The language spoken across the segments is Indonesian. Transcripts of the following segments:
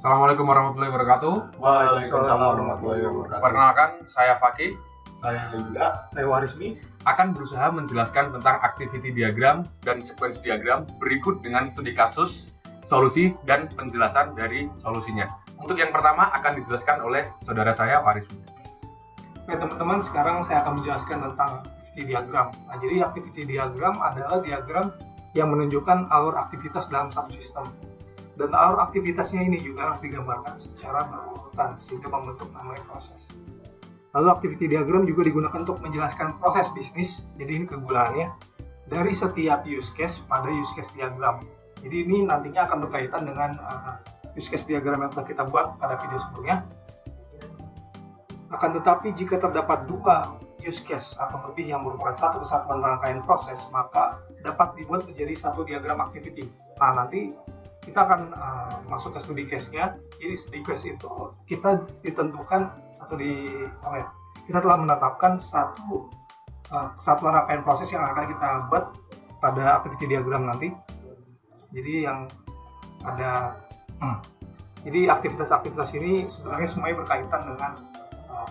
Assalamualaikum warahmatullahi wabarakatuh. Waalaikumsalam warahmatullahi wabarakatuh. Perkenalkan, saya Fakih Saya juga, saya Warismi. akan berusaha menjelaskan tentang activity diagram dan sequence diagram berikut dengan studi kasus, solusi, dan penjelasan dari solusinya. Untuk yang pertama akan dijelaskan oleh saudara saya Warismi. Oke teman-teman, sekarang saya akan menjelaskan tentang activity diagram. Nah, jadi activity diagram adalah diagram yang menunjukkan alur aktivitas dalam satu sistem. Dan alur aktivitasnya ini juga harus digambarkan secara berurutan sehingga membentuk namanya proses. Lalu activity diagram juga digunakan untuk menjelaskan proses bisnis. Jadi ini kegunaannya dari setiap use case pada use case diagram. Jadi ini nantinya akan berkaitan dengan use case diagram yang telah kita buat pada video sebelumnya. Akan tetapi jika terdapat dua use case atau lebih yang merupakan satu kesatuan rangkaian proses, maka dapat dibuat menjadi satu diagram activity. Nah, nanti kita akan masuk ke studi case-nya. Jadi studi case itu kita ditentukan atau kita telah menetapkan satu kesatuan rangkaian proses yang akan kita buat pada activity diagram nanti. Jadi yang ada jadi aktivitas-aktivitas ini sebenarnya semuanya berkaitan dengan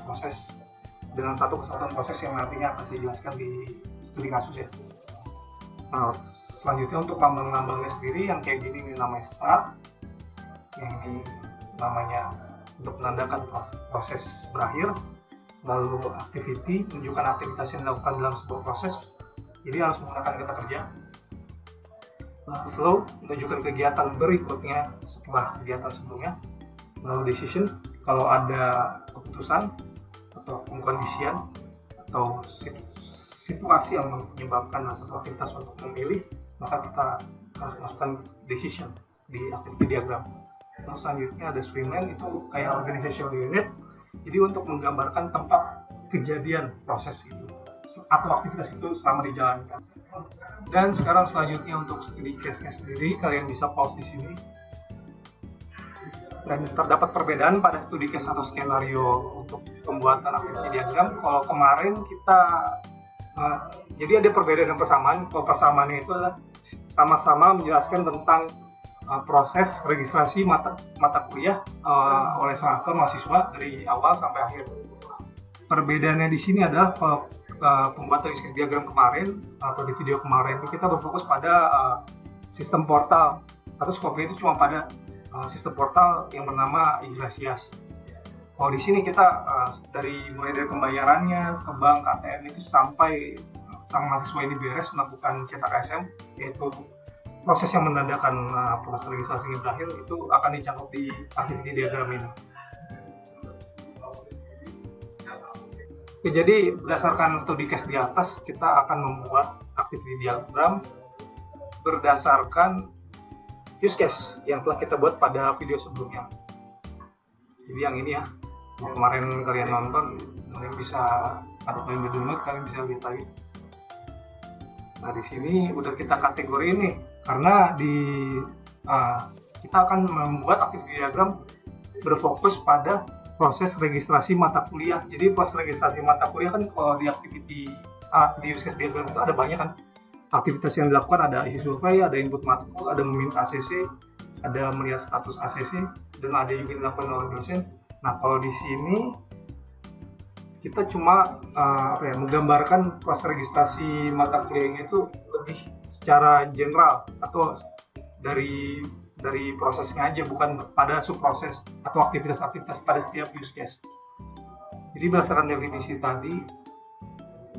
proses, dengan satu kesatuan proses yang nantinya akan saya jelaskan di studi kasus ya. Nah, selanjutnya untuk lambang-lambangnya sendiri yang kayak gini ini namanya start, yang ini namanya untuk menandakan proses berakhir. Lalu activity menunjukkan aktivitas yang dilakukan dalam sebuah proses, jadi harus menggunakan kata kerja. Lalu flow menunjukkan kegiatan berikutnya setelah kegiatan sebelumnya. Lalu decision kalau ada keputusan atau pengkondisian atau situasi yang menyebabkan satu aktivitas untuk memilih, maka kita harus masukkan decision di activity diagram. Lalu selanjutnya ada swimlane, itu kayak organizational unit, jadi untuk menggambarkan tempat kejadian proses itu atau aktivitas itu selama dijalankan. Dan sekarang selanjutnya untuk studi case-nya sendiri, kalian bisa pause di sini. Dan terdapat perbedaan pada studi case atau skenario untuk pembuatan activity diagram. Kalau kemarin kita jadi ada perbedaan dan persamaan. Kalau persamaannya itu adalah sama-sama menjelaskan tentang proses registrasi mata kuliah oleh serangka mahasiswa dari awal sampai akhir. Perbedaannya di sini adalah pembuatan use case diagram kemarin atau di video kemarin itu kita berfokus pada sistem portal atau skopnya itu cuma pada sistem portal yang bernama Iglesias. Kalau di sini kita mulai dari pembayarannya ke bank, ATM itu sampai sang mahasiswa ini beres melakukan cetak ASM, yaitu proses yang menandakan proses registrasi ini berakhir, itu akan dicakup di activity diagram ini. Oke, jadi berdasarkan studi case di atas, kita akan membuat activity diagram berdasarkan use case yang telah kita buat pada video sebelumnya. Jadi yang ini ya, kemarin kalian nonton, kalian bisa atau kalian download, kalian bisa lihat lagi. Nah di sini udah kita kategori ini, karena kita akan membuat activity diagram berfokus pada proses registrasi mata kuliah. Jadi proses registrasi mata kuliah kan kalau di activity di use case diagram itu ada banyak kan. Aktivitas yang dilakukan ada isi survei, ada input matkul, ada meminta ACC, ada melihat status ACC, dan ada juga dilakukan oleh dosen. Nah kalau di sini kita cuma menggambarkan proses registrasi mata kuliahnya itu lebih secara general atau dari prosesnya aja, bukan pada subproses atau aktivitas-aktivitas pada setiap use case. Jadi berdasarkan definisi tadi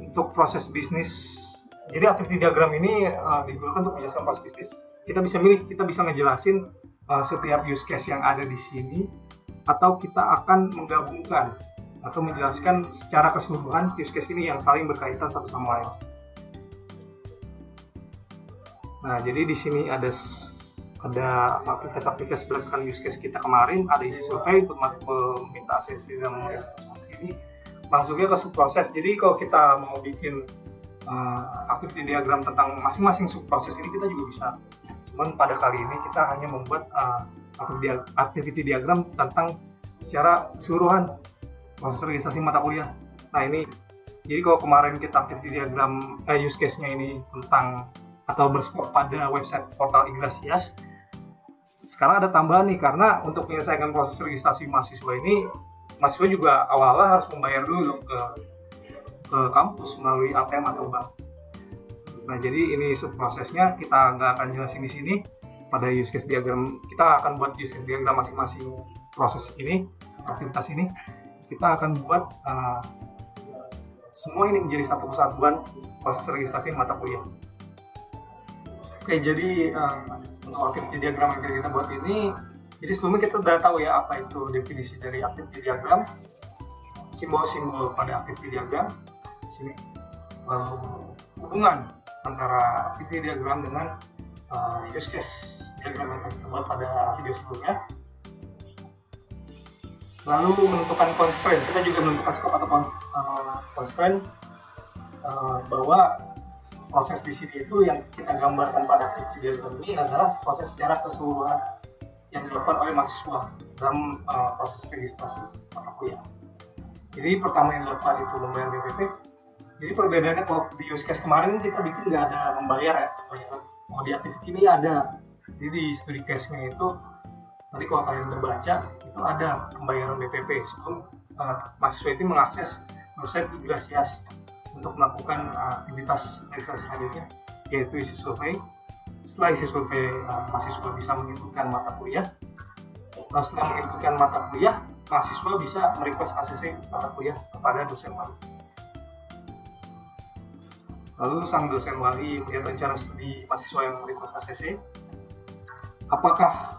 untuk proses bisnis. Jadi activity diagram ini digunakan untuk menjelaskan proses bisnis. Kita bisa milih, kita bisa ngejelasin setiap use case yang ada di sini, atau kita akan menggabungkan atau menjelaskan secara keseluruhan use case ini yang saling berkaitan satu sama lain. Nah, jadi di sini ada aktivitas-aktivitas berdasarkan use case kita kemarin, ada isi survei, input matkul, minta ACC, dan melihat status ini. Masuknya ke subproses. Jadi kalau kita mau bikin activity diagram tentang masing-masing subproses ini kita juga bisa. Cuman pada kali ini kita hanya membuat activity diagram tentang secara keseluruhan proses registrasi mata kuliah. Nah ini, jadi kalau kemarin kita activity diagram use case-nya ini tentang atau berskop pada website portal Iglesias, sekarang ada tambahan nih, karena untuk menyelesaikan proses registrasi mahasiswa ini, mahasiswa juga awal-awal harus membayar dulu ke kampus melalui ATM atau bank. Nah, jadi ini subprosesnya kita nggak akan jelasin di sini. Pada use case diagram, kita akan buat use case diagram masing-masing proses ini, aktivitas ini. Kita akan buat semua ini menjadi satu kesatuan proses registrasi mata kuliah. Oke, jadi untuk activity diagram yang kita buat ini, jadi sebelumnya kita udah tahu ya apa itu definisi dari activity diagram, simbol-simbol pada activity diagram, sini hubungan antara activity diagram dengan use case diagram yang kita buat pada video sebelumnya. Lalu menentukan constraint, kita juga menentukan scope atau constraint bahwa proses di sini itu yang kita gambarkan pada activity diagram ini adalah proses secara keseluruhan yang dilakukan oleh mahasiswa dalam proses registrasi mata kuliah. Jadi pertama yang dilakukan itu membayar BPP. Jadi perbedaannya kalau di use case kemarin kita bikin nggak ada membayar ya, kalau di activity ini ada. Jadi di studi case-nya itu nanti kalau kalian berbaca itu ada pembayaran BPP sebelum mahasiswa itu mengakses website Igrasias untuk melakukan aktivitas registrasi selanjutnya, yaitu isi survei. Setelah isi survei, mahasiswa bisa menginputkan mata kuliah. Lalu setelah menginputkan mata kuliah, mahasiswa bisa merequest ACC mata kuliah kepada dosen wali. Lalu sang dosen wali melihat rencana studi mahasiswa yang merequest ACC, apakah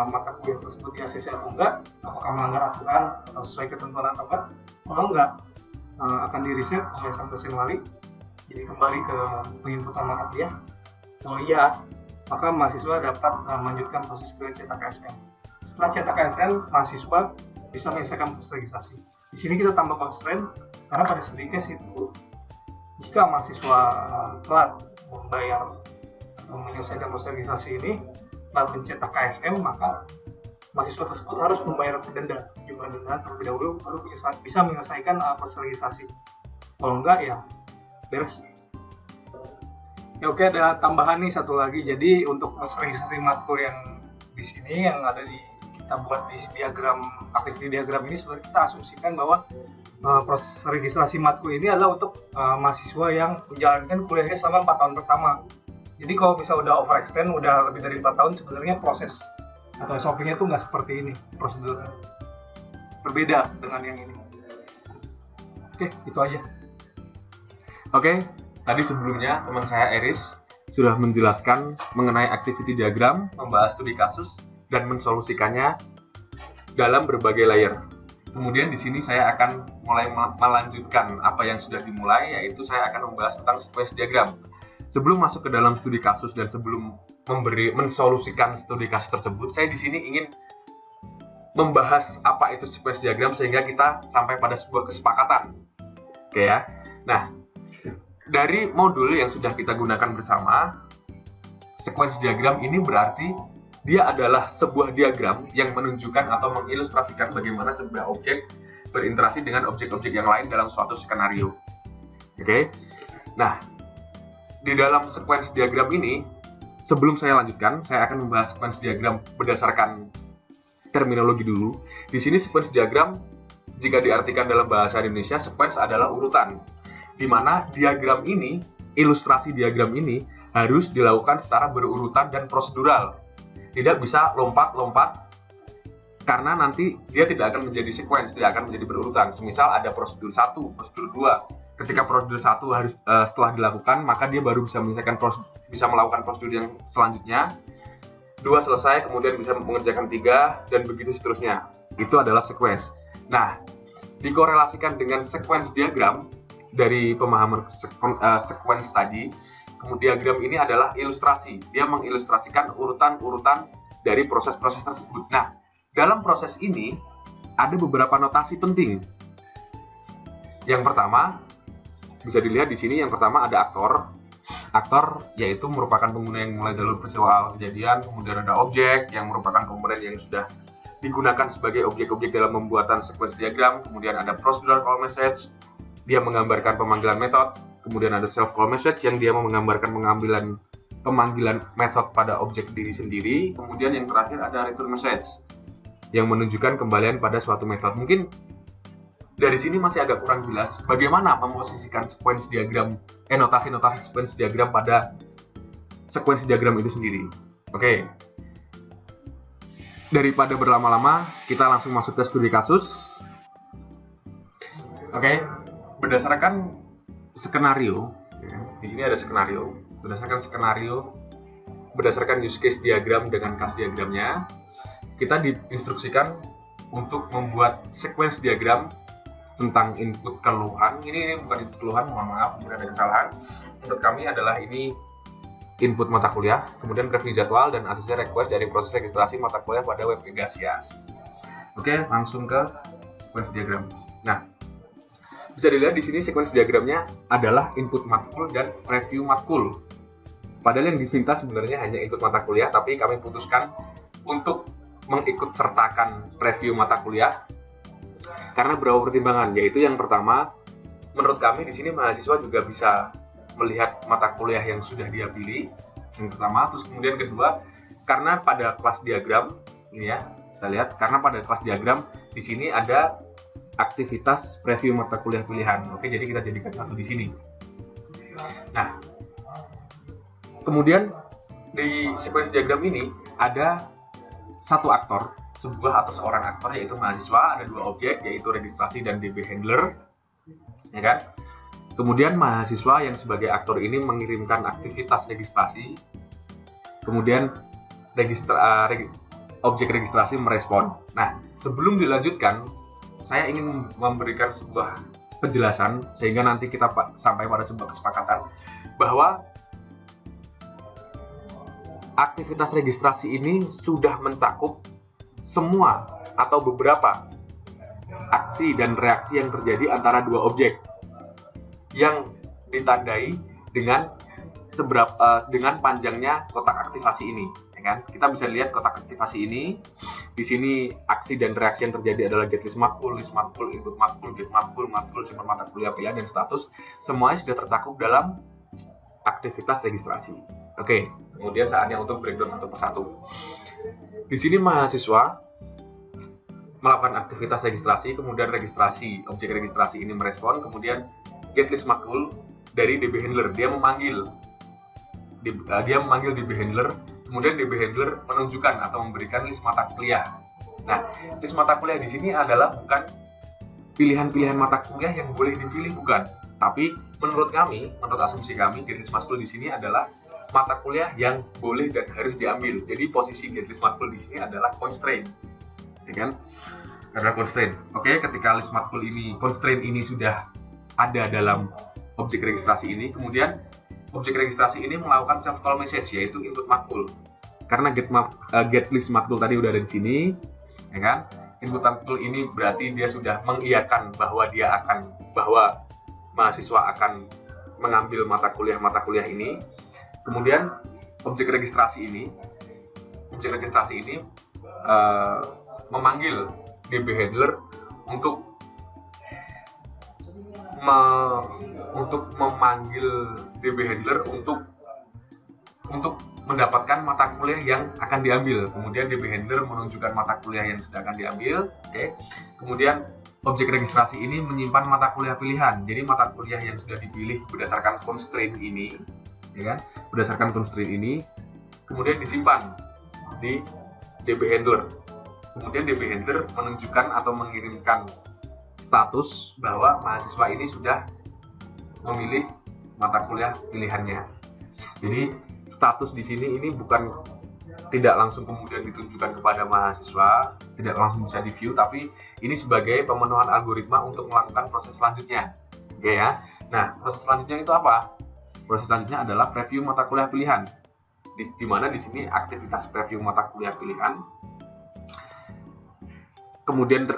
mata kuliah tersebut di ACC atau enggak, apakah melanggar aturan atau sesuai ketentuan atau enggak. Kalau enggak, akan di-reset oleh sang dosen wali, jadi kembali ke penginputan mata kuliah. Kalau iya, maka mahasiswa dapat melanjutkan proses ke cetak KSM. Setelah cetak KSM, mahasiswa bisa menyelesaikan proses registrasi. Di sini kita tambah constraint, karena pada studi case itu jika mahasiswa telat membayar atau menyelesaikan proses registrasi ini, telah mencetak KSM, maka mahasiswa tersebut harus membayar denda, jumlah denda terlebih dahulu baru bisa menyelesaikan proses registrasi. Kalau enggak ya beres. Ya oke, ada tambahan nih satu lagi. Jadi untuk proses registrasi matkul yang di sini yang ada di kita buat di diagram activity diagram ini, sebenarnya kita asumsikan bahwa proses registrasi matkul ini adalah untuk mahasiswa yang menjalankan kuliahnya selama 4 tahun pertama. Jadi kalau bisa udah overextend, udah lebih dari 4 tahun, sebenarnya proses atau SOP-nya tuh nggak seperti ini prosedurnya. Berbeda dengan yang ini. Oke, itu aja. Oke, tadi sebelumnya teman saya Eris sudah menjelaskan mengenai activity diagram, membahas studi kasus, dan mensolusikannya dalam berbagai layer. Kemudian di sini saya akan mulai melanjutkan apa yang sudah dimulai, yaitu saya akan membahas tentang sequence diagram. Sebelum masuk ke dalam studi kasus dan sebelum mensolusikan studi kasus tersebut, saya di sini ingin membahas apa itu sequence diagram sehingga kita sampai pada sebuah kesepakatan. Oke ya. Nah, dari modul yang sudah kita gunakan bersama, sequence diagram ini berarti dia adalah sebuah diagram yang menunjukkan atau mengilustrasikan bagaimana sebuah objek berinteraksi dengan objek-objek yang lain dalam suatu skenario. Oke. Nah, di dalam sequence diagram ini, sebelum saya lanjutkan, saya akan membahas sequence diagram berdasarkan terminologi dulu. Di sini sequence diagram, jika diartikan dalam bahasa Indonesia, sequence adalah urutan, di mana diagram ini, ilustrasi diagram ini harus dilakukan secara berurutan dan prosedural. Tidak bisa lompat-lompat, karena nanti dia tidak akan menjadi sequence, dia akan menjadi berurutan. Semisal ada prosedur 1, prosedur 2. Ketika prosedur 1 harus setelah dilakukan, maka dia baru bisa bisa melakukan prosedur yang selanjutnya. 2 selesai, kemudian bisa mengerjakan 3, dan begitu seterusnya. Itu adalah sequence. Nah, dikorelasikan dengan sequence diagram dari pemahaman sequence tadi, kemudian diagram ini adalah ilustrasi. Dia mengilustrasikan urutan-urutan dari proses-proses tersebut. Nah, dalam proses ini ada beberapa notasi penting. Yang pertama, bisa dilihat di sini, yang pertama ada aktor. Aktor yaitu merupakan pengguna yang mulai jalur peristiwa awal kejadian, kemudian ada objek yang merupakan komponen yang sudah digunakan sebagai objek-objek dalam pembuatan sequence diagram, kemudian ada procedural call message, dia menggambarkan pemanggilan metode, kemudian ada self call message yang dia menggambarkan pengambilan pemanggilan method pada objek diri sendiri. Kemudian yang terakhir ada return message yang menunjukkan kembalian pada suatu method. Mungkin dari sini masih agak kurang jelas bagaimana memposisikan sequence diagram, notasi-notasi sequence diagram pada sequence diagram itu sendiri. Oke. Daripada berlama-lama, kita langsung masuk ke studi kasus. Oke. Berdasarkan skenario, ya, di sini ada skenario. Berdasarkan use case diagram dengan class diagramnya, kita diinstruksikan untuk membuat sequence diagram tentang input keluhan. Ini bukan input keluhan, mohon maaf, kemudian ada kesalahan. Menurut kami adalah ini input mata kuliah, kemudian preview jadwal dan ACC request dari proses registrasi mata kuliah pada web Egasias. Oke, langsung ke sequence diagram. Nah, bisa dilihat di sini sequence diagramnya adalah input matkul dan preview matkul. Padahal yang diminta sebenarnya hanya input mata kuliah, tapi kami putuskan untuk mengikut sertakan preview mata kuliah karena beberapa pertimbangan, yaitu yang pertama, menurut kami di sini mahasiswa juga bisa melihat mata kuliah yang sudah dia pilih, yang pertama. Terus kemudian kedua, karena pada kelas diagram ini ya, kita lihat karena pada kelas diagram di sini ada aktivitas preview mata kuliah pilihan. Oke, jadi kita jadikan satu di sini. Nah, kemudian di sequence diagram ini ada satu aktor, sebuah atau seorang aktor, yaitu mahasiswa. Ada dua objek, yaitu registrasi dan DB handler, ya kan? Kemudian mahasiswa yang sebagai aktor ini mengirimkan aktivitas registrasi, kemudian objek registrasi merespon. Nah, sebelum dilanjutkan, saya ingin memberikan sebuah penjelasan sehingga nanti kita sampai pada sebuah kesepakatan bahwa aktivitas registrasi ini sudah mencakup semua atau beberapa aksi dan reaksi yang terjadi antara dua objek yang ditandai dengan dengan panjangnya kotak aktivasi ini, ya kan? Kita bisa lihat kotak aktivasi ini. Di sini aksi dan reaksi yang terjadi adalah get list matkul, input matkul, get matkul, simpan mata kuliah pilihan dan status. Semuanya sudah tercakup dalam aktivitas registrasi. Oke, kemudian saatnya untuk breakdown satu persatu. Di sini mahasiswa melakukan aktivitas registrasi, kemudian objek registrasi ini merespon, kemudian get list matkul dari DB handler, dia memanggil DB handler, kemudian DB handler menunjukkan atau memberikan list mata kuliah. Nah, list mata kuliah di sini adalah bukan pilihan-pilihan mata kuliah yang boleh dipilih, bukan. Tapi menurut asumsi kami, get list matkul di sini adalah mata kuliah yang boleh dan harus diambil. Jadi posisi get list matkul di sini adalah constraint, ya kan? Karena constraint. Oke, ketika list matkul ini, constraint ini sudah ada dalam objek registrasi ini, kemudian objek registrasi ini melakukan self call message, yaitu input matkul. Karena get list matkul tadi udah ada di sini, ya kan? Input matkul ini berarti dia sudah mengiyakan bahwa mahasiswa akan mengambil mata kuliah ini. Kemudian objek registrasi ini memanggil DB handler untuk memanggil DB handler untuk mendapatkan mata kuliah yang akan diambil. Kemudian DB handler menunjukkan mata kuliah yang sudah akan diambil. Oke. Kemudian objek registrasi ini menyimpan mata kuliah pilihan. Jadi mata kuliah yang sudah dipilih berdasarkan constraint ini, ya kan? Berdasarkan constraint ini kemudian disimpan di DB handler. Kemudian DB handler menunjukkan atau mengirimkan status bahwa mahasiswa ini sudah memilih mata kuliah pilihannya. Jadi status di sini ini bukan tidak langsung kemudian ditunjukkan kepada mahasiswa, tidak langsung bisa di-view, tapi ini sebagai pemenuhan algoritma untuk melakukan proses selanjutnya. Oke ya. Nah, proses selanjutnya itu apa? Proses selanjutnya adalah preview mata kuliah pilihan. Di mana di sini aktivitas preview mata kuliah pilihan. Kemudian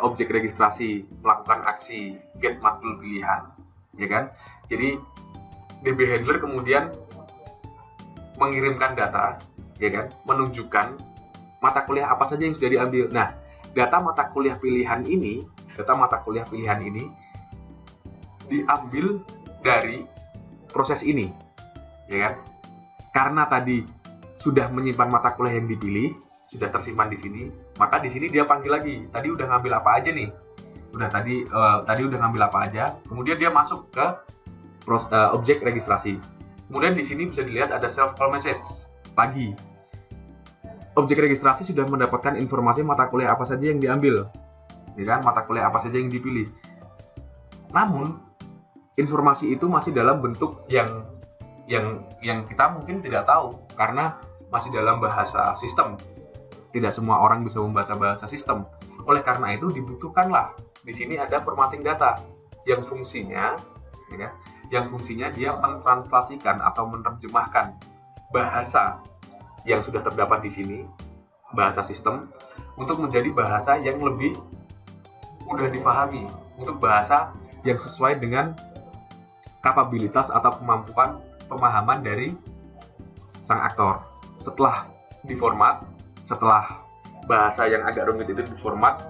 objek registrasi melakukan aksi get matkul pilihan, ya kan? Jadi DB handler kemudian mengirimkan data, ya kan? Menunjukkan mata kuliah apa saja yang sudah diambil. Nah, data mata kuliah pilihan ini diambil dari proses ini, ya kan? karena tadi sudah menyimpan mata kuliah yang dipilih, sudah tersimpan di sini, maka di sini dia panggil lagi. Tadi udah ngambil apa aja nih? Tadi udah ngambil apa aja. Kemudian dia masuk ke objek registrasi. Kemudian di sini bisa dilihat ada self call message lagi. Objek registrasi sudah mendapatkan informasi mata kuliah apa saja yang diambil, ya kan? Mata kuliah apa saja yang dipilih. Namun informasi itu masih dalam bentuk yang kita mungkin tidak tahu karena masih dalam bahasa sistem. Tidak semua orang bisa membaca bahasa sistem. Oleh karena itu dibutuhkanlah di sini ada formatting data yang fungsinya, ya, dia mentranslasikan atau menerjemahkan bahasa yang sudah terdapat di sini, bahasa sistem, untuk menjadi bahasa yang lebih mudah dipahami, untuk bahasa yang sesuai dengan kapabilitas atau kemampuan pemahaman dari sang aktor. Setelah diformat, setelah bahasa yang agak rumit itu diformat,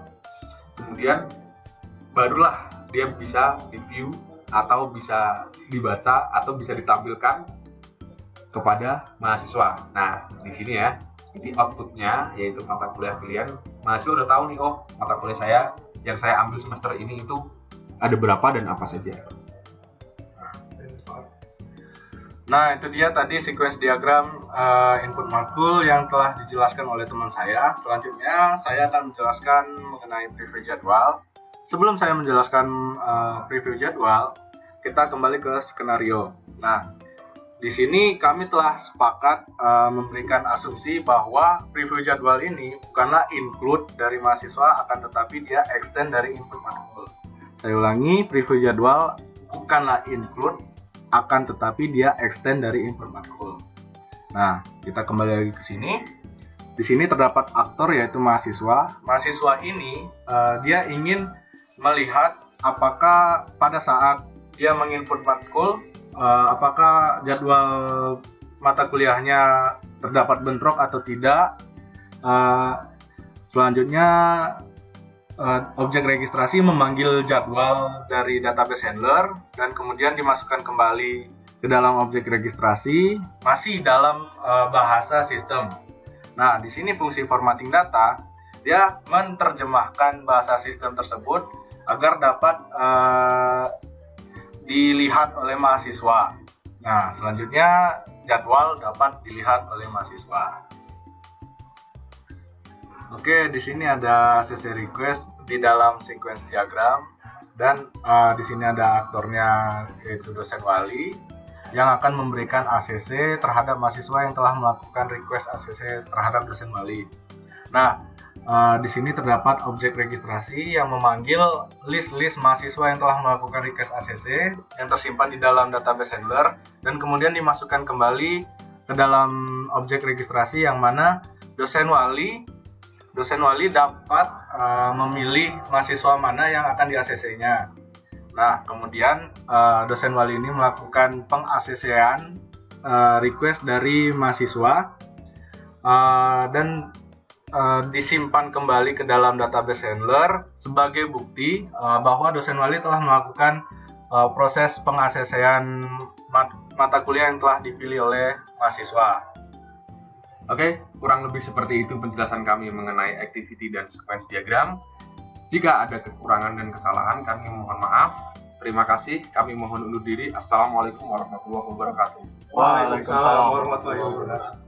kemudian barulah dia bisa di-view atau bisa dibaca atau bisa ditampilkan kepada mahasiswa. Nah, di sini ya, ini outputnya yaitu mata kuliah pilihan. Mahasiswa udah tahu nih, oh mata kuliah saya yang saya ambil semester ini itu ada berapa dan apa saja. Nah, itu dia tadi sequence diagram input matkul yang telah dijelaskan oleh teman saya. Selanjutnya, saya akan menjelaskan mengenai preview jadwal. Sebelum saya menjelaskan preview jadwal, kita kembali ke skenario. Nah, di sini kami telah sepakat memberikan asumsi bahwa preview jadwal ini bukanlah include dari mahasiswa, akan tetapi dia extend dari input matkul. Saya ulangi, preview jadwal bukanlah include, akan tetapi dia extend dari input matkul. Nah, kita kembali lagi ke sini. Di sini terdapat aktor yaitu mahasiswa. Mahasiswa ini dia ingin melihat apakah pada saat dia menginput matkul, apakah jadwal mata kuliahnya terdapat bentrok atau tidak. Selanjutnya objek registrasi memanggil jadwal dari database handler dan kemudian dimasukkan kembali ke dalam objek registrasi masih dalam bahasa sistem. Nah, di sini fungsi formatting data dia menerjemahkan bahasa sistem tersebut agar dapat dilihat oleh mahasiswa. Nah, selanjutnya jadwal dapat dilihat oleh mahasiswa. Oke, di sini ada CC request di dalam sequence diagram dan di sini ada aktornya yaitu dosen wali yang akan memberikan ACC terhadap mahasiswa yang telah melakukan request ACC terhadap dosen wali. Nah, di sini terdapat objek registrasi yang memanggil list-list mahasiswa yang telah melakukan request ACC yang tersimpan di dalam database handler dan kemudian dimasukkan kembali ke dalam objek registrasi yang mana dosen wali dapat memilih mahasiswa mana yang akan di-ACC-nya. Nah, kemudian dosen wali ini melakukan peng-ACC-an request dari mahasiswa dan disimpan kembali ke dalam database handler sebagai bukti bahwa dosen wali telah melakukan proses peng-ACC-an mata kuliah yang telah dipilih oleh mahasiswa. Oke, kurang lebih seperti itu penjelasan kami mengenai activity dan sequence diagram. Jika ada kekurangan dan kesalahan, kami mohon maaf. Terima kasih, kami mohon undur diri. Assalamualaikum warahmatullahi wabarakatuh. Waalaikumsalam warahmatullahi wabarakatuh.